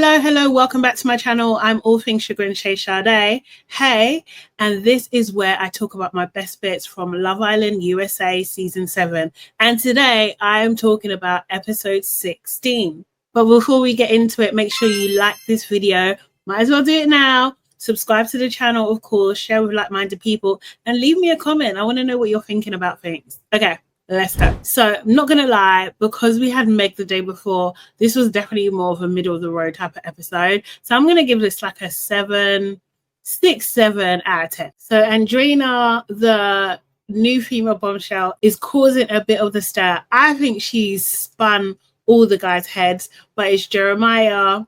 Hello, welcome back to my channel. I'm All Things Sugar and Shay Sade. Hey, and this is where I talk about my best bits from Love Island USA Season 7. And today I am talking about episode 16. But before we get into it, make sure you like this video. Might as well do it now. Subscribe to the channel, of course, share with like-minded people, and leave me a comment. I want to know what you're thinking about things. Okay. Let's go. So I'm not gonna lie, because we had Meg the day before, this was definitely more of a middle of the road type of episode. So I'm gonna give this like a 7 out of 10. So Andrina, the new female bombshell, is causing a bit of the stir. I think she's spun all the guys' heads, but it's Jeremiah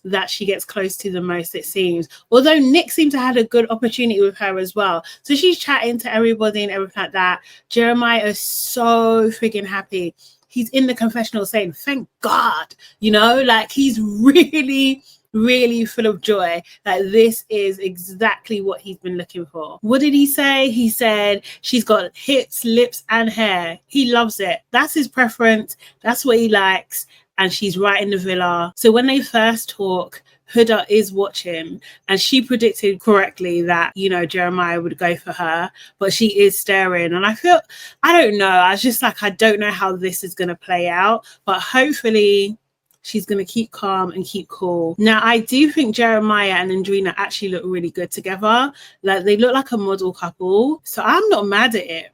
that she gets close to the most, it seems. Although Nick seemed to have a good opportunity with her as well. So she's chatting to everybody and everything like that. Jeremiah is so freaking happy. He's in the confessional saying, thank God, you know, like he's really full of joy. Like this is exactly what he's been looking for. What did he say? He said she's got hips, lips, and hair. He loves it. That's his preference. That's what he likes. And she's right in the villa. So when they first talk, Huda is watching, and she predicted correctly that, you know, Jeremiah would go for her, but she is staring. And I don't know. I was just like, I don't know how this is going to play out, but hopefully she's going to keep calm and keep cool. Now, I do think Jeremiah and Andrina actually look really good together. Like they look like a model couple. So I'm not mad at it.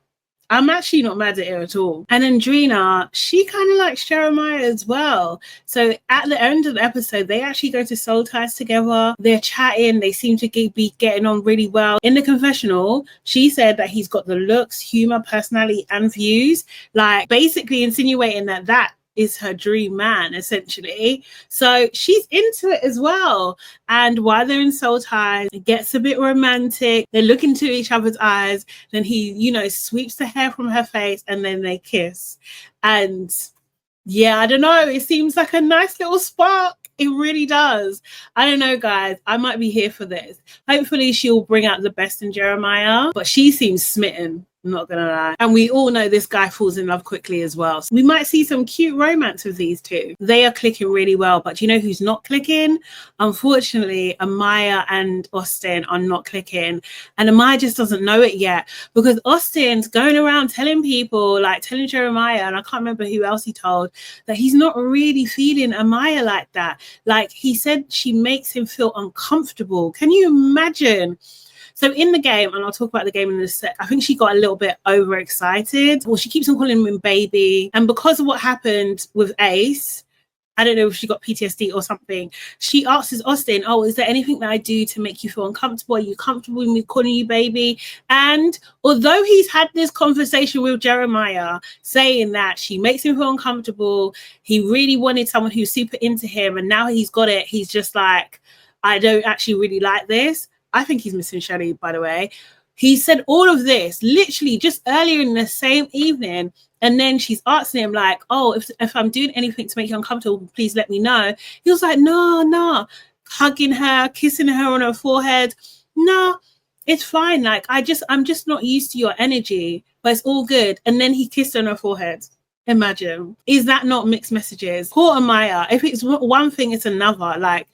I'm actually not mad at it at all. And Andrina, she kind of likes Jeremiah as well. So at the end of the episode, they actually go to Soul Ties together. They're chatting. They seem to be getting on really well. In the confessional, she said that he's got the looks, humor, personality, and views. Like basically insinuating that is her dream man, essentially. So she's into it as well. And while they're in Soul Ties, it gets a bit romantic. They look into each other's eyes. Then he, you know, sweeps the hair from her face, and then they kiss. And yeah, I don't know. It seems like a nice little spark. It really does. I don't know, guys. I might be here for this. Hopefully she'll bring out the best in Jeremiah, but she seems smitten. I'm not gonna lie. And we all know this guy falls in love quickly as well. So we might see some cute romance with these two. They are clicking really well, but do you know who's not clicking? Unfortunately, Amaya and Austin are not clicking. And Amaya just doesn't know it yet, because Austin's going around telling people, like telling Jeremiah, and I can't remember who else he told, that he's not really feeling Amaya like that. Like he said she makes him feel uncomfortable. Can you imagine? So in the game, and I'll talk about the game in a sec, I think she got a little bit overexcited. Well, she keeps on calling him baby. And because of what happened with Ace, I don't know if she got PTSD or something, she asks Austin, oh, is there anything that I do to make you feel uncomfortable? Are you comfortable with me calling you baby? And although he's had this conversation with Jeremiah saying that she makes him feel uncomfortable, he really wanted someone who's super into him, and now he's got it, he's just like, I don't actually really like this. I think he's missing Shelly, by the way. He said all of this literally just earlier in the same evening. And then she's asking him like, oh, if I'm doing anything to make you uncomfortable, please let me know. He was like, no. Hugging her, kissing her on her forehead. No, it's fine. Like, I'm just not used to your energy, but it's all good. And then he kissed her on her forehead. Imagine. Is that not mixed messages? Poor Amaya. If it's one thing, it's another. Like,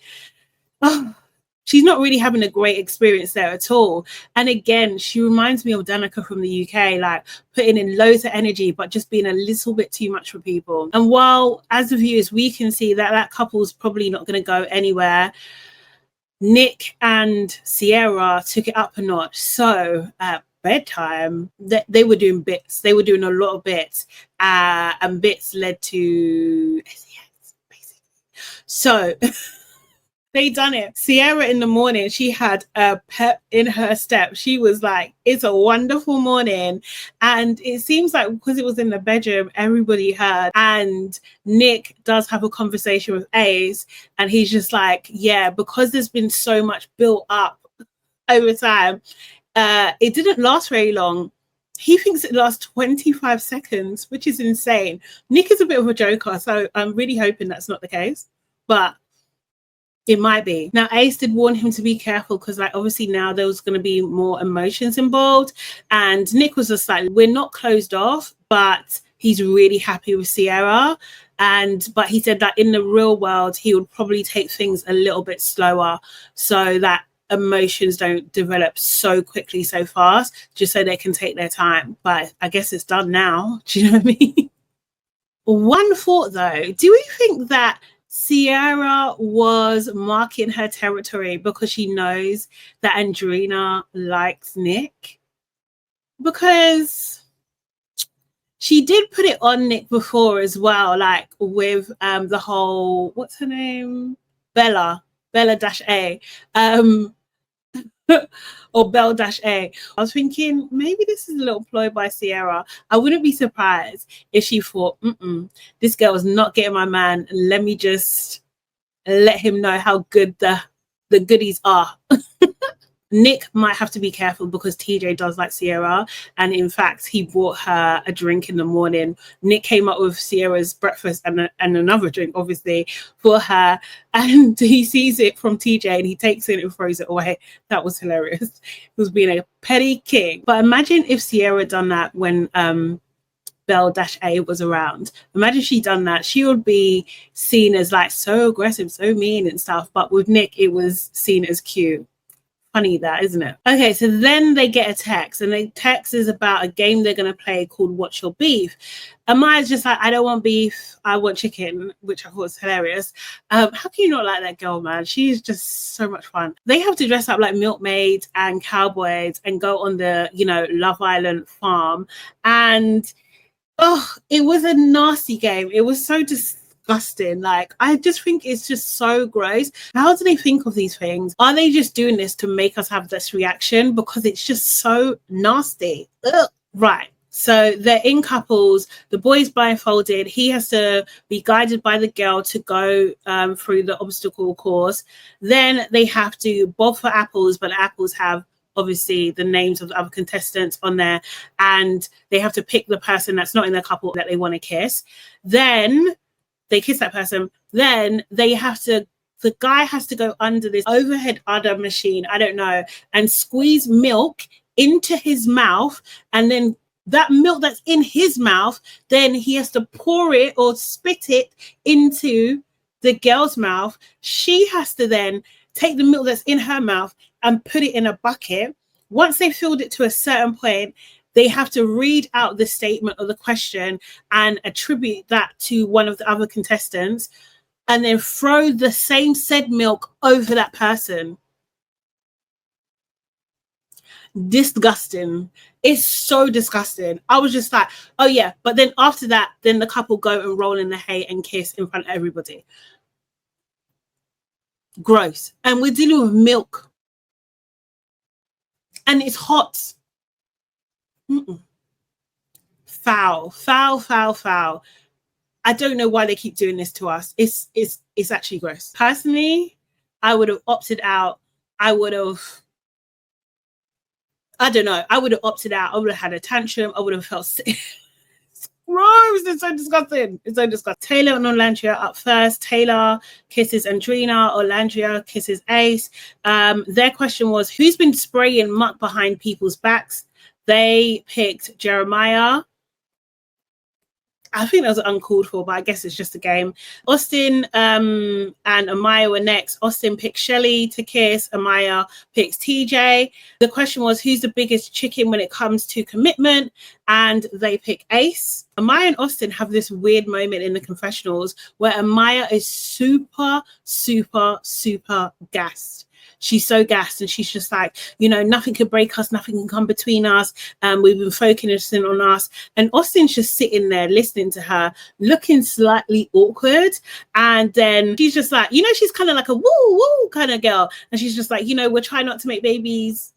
oh. She's not really having a great experience there at all. And again, she reminds me of Danica from the UK, like putting in loads of energy, but just being a little bit too much for people. And while as the viewers, we can see that couple's probably not going to go anywhere, Nick and Cierra took it up a notch. So at bedtime, they were doing bits. They were doing a lot of bits. And bits led to SEX, basically. So... they done it. Cierra in the morning, she had a pep in her step. She was like, it's a wonderful morning. And it seems like because it was in the bedroom, everybody heard. And Nick does have a conversation with Ace. And he's just like, yeah, because there's been so much built up over time, it didn't last very long. He thinks it lasts 25 seconds, which is insane. Nick is a bit of a joker, so I'm really hoping that's not the case. But it might be. Now, Ace did warn him to be careful because, like, obviously now there was going to be more emotions involved. And Nick was just like, we're not closed off, but he's really happy with Cierra. But he said that in the real world, he would probably take things a little bit slower so that emotions don't develop so quickly, so fast, just so they can take their time. But I guess it's done now. Do you know what I mean? One thought though, do we think that Cierra was marking her territory because she knows that Andrina likes Nick? Because she did put it on Nick before as well, like with the whole, what's her name? Bella-A. Or Belle-A. I was thinking maybe this is a little ploy by Cierra. I wouldn't be surprised if she thought, this girl is not getting my man. Let me just let him know how good the goodies are. Nick might have to be careful because TJ does like Cierra, and in fact he bought her a drink in the morning. Nick came up with Cierra's breakfast and another drink obviously for her, and he sees it from TJ and he takes it and throws it away. That was hilarious. He was being a petty king. But imagine if Cierra done that when Belle-A was around. Imagine she done that. She would be seen as like so aggressive, so mean and stuff, but with Nick it was seen as cute. Funny that, isn't it? Okay, so then they get a text, and the text is about a game they're going to play called What's Your Beef? Amaya's just like, I don't want beef, I want chicken, which I thought was hilarious. How can you not like that girl, man? She's just so much fun. They have to dress up like milkmaids and cowboys and go on the, Love Island farm. And, it was a nasty game. It was so disgusting. Like, I just think it's just so gross. How do they think of these things? Are they just doing this to make us have this reaction because it's just so nasty? Ugh. Right, so they're in couples, the boy's blindfolded, he has to be guided by the girl to go through the obstacle course. Then they have to bob for apples, but the apples have obviously the names of the other contestants on there, and they have to pick the person that's not in the couple that they want to kiss. Then they kiss that person. Then the guy has to go under this overhead udder machine, I don't know, and squeeze milk into his mouth. And then that milk that's in his mouth, then he has to pour it or spit it into the girl's mouth. She has to then take the milk that's in her mouth and put it in a bucket. Once they filled it to a certain point, they have to read out the statement or the question and attribute that to one of the other contestants, and then throw the same said milk over that person. Disgusting. It's so disgusting. I was just like, oh yeah. But then after that, then the couple go and roll in the hay and kiss in front of everybody. Gross. And we're dealing with milk. And it's hot. Foul. I don't know why they keep doing this to us. It's actually gross. Personally, I would have opted out. I would have opted out. I would have had a tantrum. I would have felt sick. Gross. It's so disgusting. Taylor and Orlandria up first. Taylor kisses Andrina. Orlandria kisses Ace. Their question was, who's been spraying muck behind people's backs? They picked Jeremiah. I think that was uncalled for, but I guess it's just a game. Austin and Amaya were next. Austin picked Shelly to kiss. Amaya picks TJ. The question was, who's the biggest chicken when it comes to commitment? And they pick Ace. Amaya and Austin have this weird moment in the confessionals where Amaya is super gassed. She's so gassed, and she's just like, nothing can break us, nothing can come between us. We've been focusing on us. And Austin's just sitting there listening to her, looking slightly awkward. And then she's just like, she's kind of like a woo kind of girl. And she's just like, we're trying not to make babies.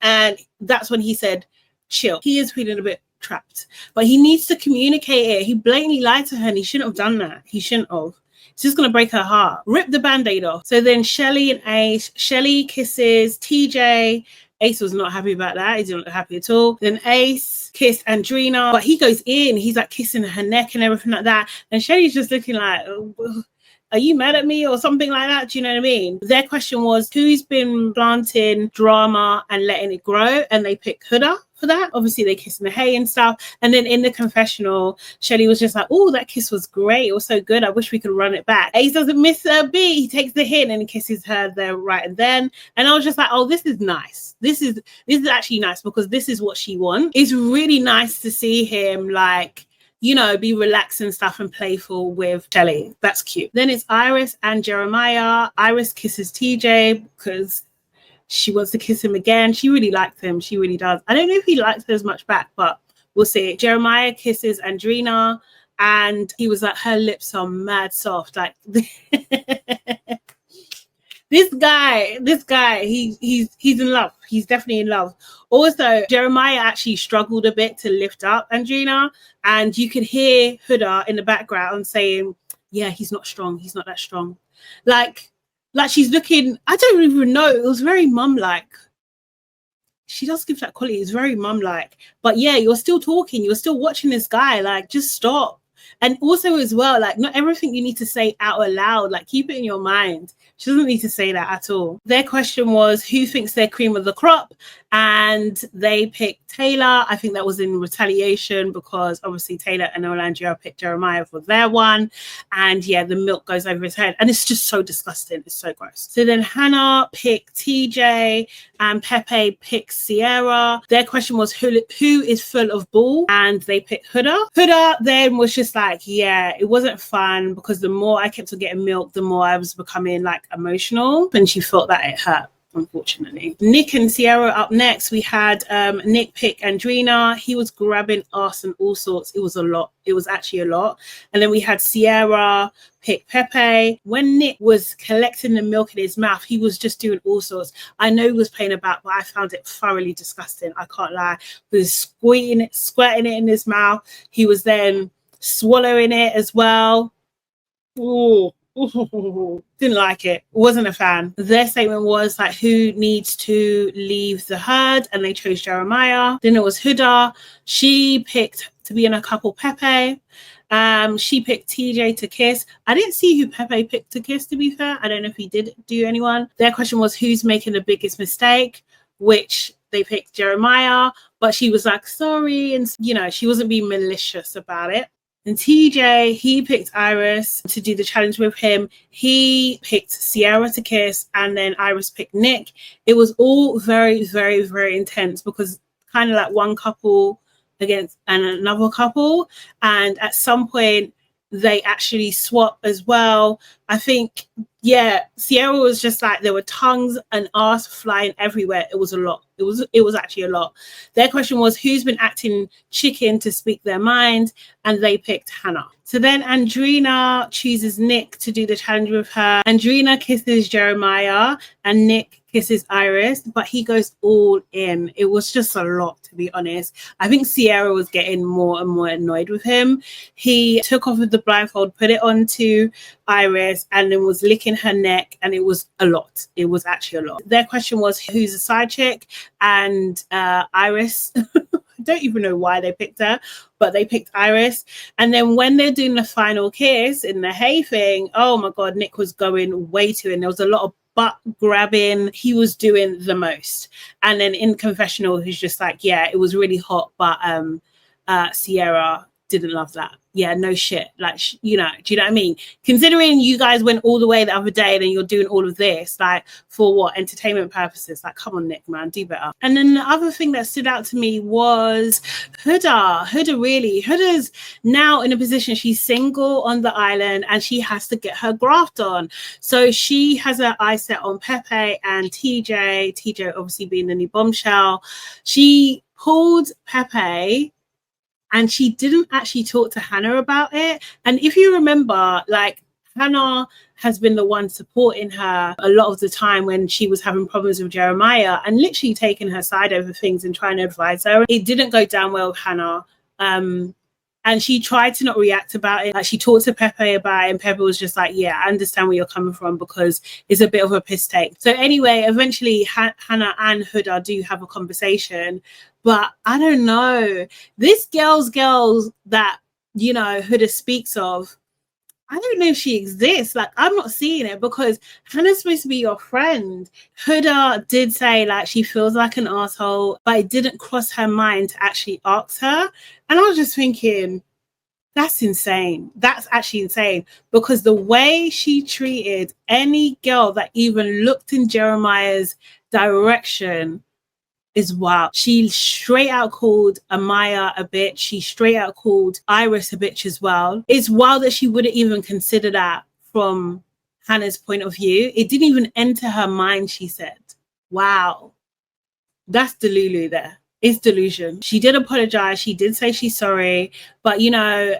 And that's when he said, chill. He is feeling a bit trapped, but he needs to communicate it. He blatantly lied to her, and he shouldn't have done that. He shouldn't have. It's just going to break her heart. Rip the band-aid off. So then Shelly and Ace. Shelly kisses TJ. Ace was not happy about that. He didn't look happy at all. Then Ace kissed Andrina, but he goes in. He's like kissing her neck and everything like that. And Shelly's just looking like, are you mad at me or something like that? Do you know what I mean? Their question was, who's been planting drama and letting it grow? And they picked Huda. for that. Obviously, they kiss in the hay and stuff. And then in the confessional, Shelly was just like, oh, that kiss was great. It was so good. I wish we could run it back. Ace doesn't miss a beat. He takes the hint and kisses her there right and then. And I was just like, oh, this is nice. This is actually nice because this is what she wants. It's really nice to see him like, you know, be relaxed and stuff and playful with Shelly. That's cute. Then it's Iris and Jeremiah. Iris kisses TJ because she wants to kiss him again. She really likes him. She really does. I don't know if he likes her as much back, but we'll see. Jeremiah kisses Andrina and he was like, her lips are mad soft. Like this guy, he's in love. He's definitely in love. Also, Jeremiah actually struggled a bit to lift up Andrina, and you could hear Huda in the background saying, yeah, he's not strong. He's not that strong. Like she's looking, I don't even know. It was very mum-like. She does give that quality. It's very mum-like. But yeah, you're still talking. You're still watching this guy. Like, just stop. And also as well, like, not everything you need to say out loud. Like, keep it in your mind. She doesn't need to say that at all. Their question was, who thinks they're cream of the crop? And they picked Taylor. I think that was in retaliation because obviously Taylor and Orlando picked Jeremiah for their one. And yeah, the milk goes over his head. And it's just so disgusting. It's so gross. So then Hannah picked TJ and Pepe picked Cierra. Their question was, who is full of bull? And they picked Huda. Huda then was just like, yeah, it wasn't fun because the more I kept on getting milk, the more I was becoming like emotional. And she felt that it hurt, unfortunately. Nick and Cierra up next. We had Nick pick Andrina. He was grabbing ass and all sorts. It was a lot. It was actually a lot. And then we had Cierra pick Pepe. When Nick was collecting the milk in his mouth, he was just doing all sorts. I know he was playing about, but I found it thoroughly disgusting. I can't lie. He was squirting it in his mouth. He was then swallowing it as well. Ooh. Ooh, didn't like it. Wasn't a fan. Their statement was like, who needs to leave the herd? And they chose Jeremiah. Then it was Huda. She picked to be in a couple Pepe. She picked TJ to kiss. I didn't see who Pepe picked to kiss, to be fair. I don't know if he did do anyone. Their question was, who's making the biggest mistake? Which they picked Jeremiah, but she was like, sorry. And, you know, she wasn't being malicious about it. And TJ, he picked Iris to do the challenge with him. He picked Cierra to kiss, and then Iris picked Nick. It was all very, very, very intense because kind of like one couple against another couple. And at some point, they actually swap as well. I think, yeah, Cierra was just like, there were tongues and arse flying everywhere. It was a lot. It was actually a lot. Their question was, who's been acting chicken to speak their mind? And they picked Hannah. So then Andrina chooses Nick to do the challenge with her. Andrina kisses Jeremiah and Nick kisses Iris, but he goes all in. It was just a lot, to be honest. I think Cierra was getting more and more annoyed with him. He took off the blindfold, put it onto Iris, and then was licking her neck, and it was a lot. It was actually a lot. Their question was, who's a side chick? And Iris, I don't even know why they picked her, but they picked Iris. And then when they're doing the final kiss in the hay thing, oh my God, Nick was going way too in. There was a lot of butt grabbing. He was doing the most. And then in confessional, he's just like, yeah, it was really hot, but Cierra didn't love that. Yeah, no shit. Like, you know, do you know what I mean? Considering you guys went all the way the other day and then you're doing all of this, like, for what? Entertainment purposes. Like, come on, Nick, man, do better. And then the other thing that stood out to me was Huda. Huda's now in a position, she's single on the island and she has to get her graft on. So she has her eye set on Pepe and TJ obviously being the new bombshell. She pulled Pepe and she didn't actually talk to Hannah about it. And if you remember, like, Hannah has been the one supporting her a lot of the time when she was having problems with Jeremiah and literally taking her side over things and trying to advise her. It didn't go down well with Hannah. And she tried to not react about it. Like, she talked to Pepe about it, and Pepe was just like, yeah, I understand where you're coming from because it's a bit of a piss take. So anyway, eventually Hannah and Huda do have a conversation. But I don't know. This girls that, you know, Huda speaks of, I don't know if she exists. Like, I'm not seeing it because Hannah's supposed to be your friend. Huda did say like she feels like an asshole, but it didn't cross her mind to actually ask her. And I was just thinking, that's insane. That's actually insane because the way she treated any girl that even looked in Jeremiah's direction is wild. She straight out called Amaya a bitch. She straight out called Iris a bitch as well. It's wild that she wouldn't even consider that from Hannah's point of view. It didn't even enter her mind, she said. Wow. That's Delulu there. It's delusion. She did apologize. She did say she's sorry. But, you know,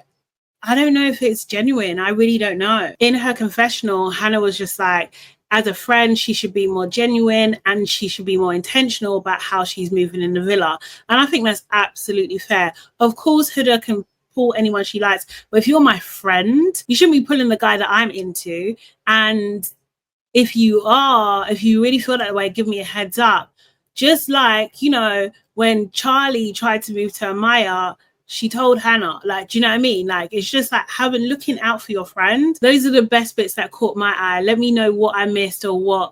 I don't know if it's genuine. I really don't know. In her confessional, Hannah was just like, as a friend, she should be more genuine and she should be more intentional about how she's moving in the villa. And I think that's absolutely fair. Of course, Huda can pull anyone she likes, but if you're my friend, you shouldn't be pulling the guy that I'm into. And if you really feel that way, give me a heads up. Just like, you know, when Charlie tried to move to Amaya, she told Hannah, like, do you know what I mean? Like, it's just like looking out for your friend. Those are the best bits that caught my eye. Let me know what I missed or what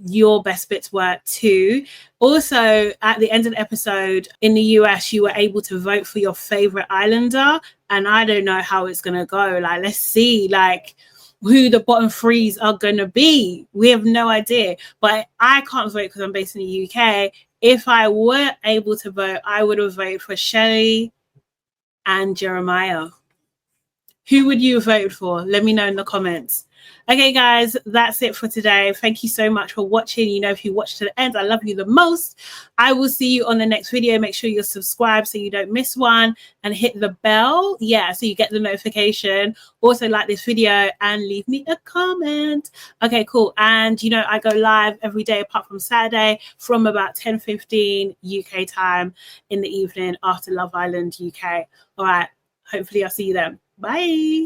your best bits were too. Also, at the end of the episode in the US, you were able to vote for your favorite islander. And I don't know how it's going to go. Like, let's see, like, who the bottom threes are going to be. We have no idea. But I can't vote because I'm based in the UK. If I were able to vote, I would have voted for Shelly and Jeremiah. Who would you have voted for? Let me know in the comments. Okay, guys, that's it for today. Thank you so much for watching. You know, if you watch to the end, I love you the most. I will see you on the next video. Make sure you're subscribed so you don't miss one and hit the bell. Yeah, so you get the notification. Also, like this video and leave me a comment. Okay, cool. And, you know, I go live every day apart from Saturday from about 10:15 UK time in the evening after Love Island UK. All right. Hopefully I'll see you then. Bye.